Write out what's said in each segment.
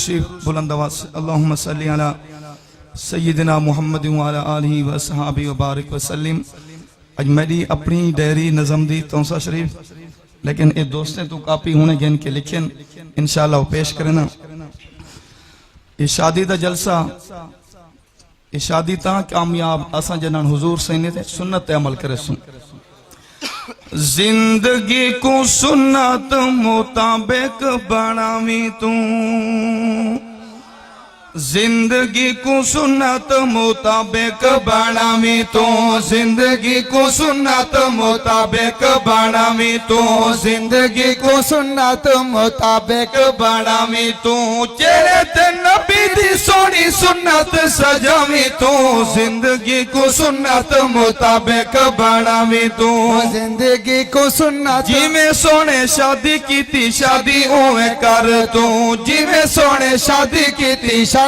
شریف بلند آواز سے اللہم صلی علی سیدنا محمد وعلی آلہ وصحابہ وبارک وسلم. اج میری اپنی ڈیری نظم دی تونسا شریف لیکن اے دوستیں تو کاپی ہونے گن کے لکھیں انشاءاللہ وہ پیش کرنا. یہ شادی دا جلسہ یہ شادی تا کامیاب اساں جنان حضور سینے تے سنت تے عمل کرے سن. زندگی کو سنت مطابق بناویں تو زندگی کو سنت مطابق بناویں تو زندگی کو سنت مطابق بناویں تو زندگی کو سنت مطابق بناویں تو چہرے تے نبی دی سونی سنت سجاویں تو زندگی کو سنت مطابق بناویں تو زندگی کو سنت جی میں سونے شادی کی تھی شادی اوے کر تو جی میں سونے شادی کی تھی شادی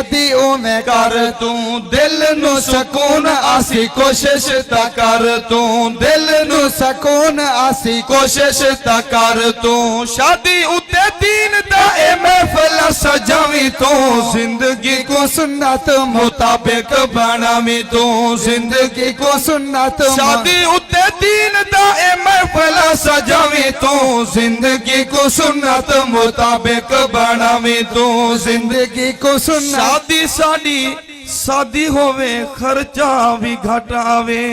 میں کر تو دل نو سکون آسی کوشش تا کر تو دل نو سکون آسی کوشش تا کر تو شادی اتے دین دا اے محفل سجاویں تو زندگی کو سنت مطابق بناویں تو زندگی کو سنت شادی اتے دین دا اے محفل سجاویں تو زندگی کو سنت مطابق بناویں تو زندگی کو سنت شادی ساڈی سادی ہووے خرچہ بھی گھٹ آوے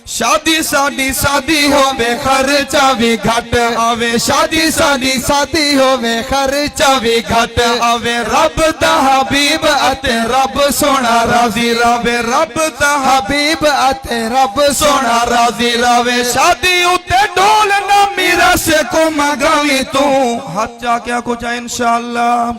شادی ساڈی سادی ہووے خرچہ بھی گھٹ آوے شادی ساڈی سادی ہووے خرچہ بھی گھٹ آوے رب دا حبیب اتے رب سونا راضی راوے رب دا حبیب اتے رب سونا راضی راوے شادی اتے ڈول نہ میرا سے کو مگاویں تو ہاتھ جا کیا کچھ ہے انشاءاللہ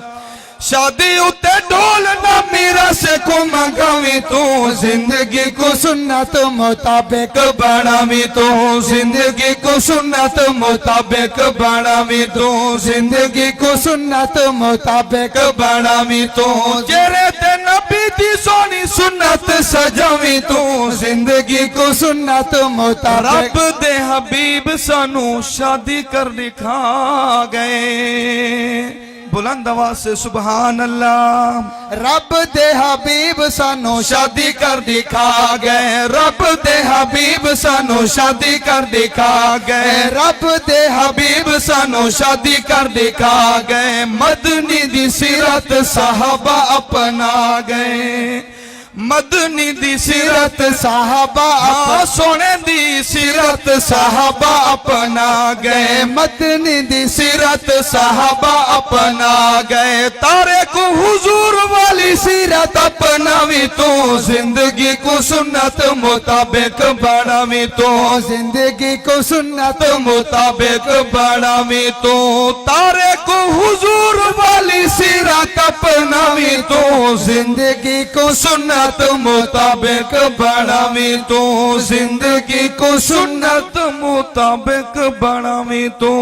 شادی اتے ڈول نہ میرا سے کو مگاویں تو زندگی کو سنت مطابق بناویں تو زندگی کو سنت مطابق بناویں تو زندگی کو سنت مطابق بناویں تو چہرے تے نبی دی سونی سنت سجاویں تو زندگی کو سنت مطابق رب دے حبیب سانو شادی کر دکھا گئے بلند آواز سے سبحان اللہ. رب دے حبیب سانو شادی کر دکھا گئے رب دے حبیب سانو شادی کر دکھا گئے رب دے حبیب سانو شادی کر دکھا گئے مدنی دی سیرت صحابہ اپنا گئے مدنی دی سیرت صحابہ سونے دی سیرت صحابہ اپنا گئے مدنی دی سیرت صحابہ اپنا گئے تاریخ حضور والی سیرت اپناویں تو زندگی کو سنت مطابق بناویں تو زندگی کو سنت مطابق بناویں تو تاریخ حضور والی سیرت اپناویں تو زندگی کو سنت مطابق بناویں تو زندگی کو سنت مطابق بناویں تو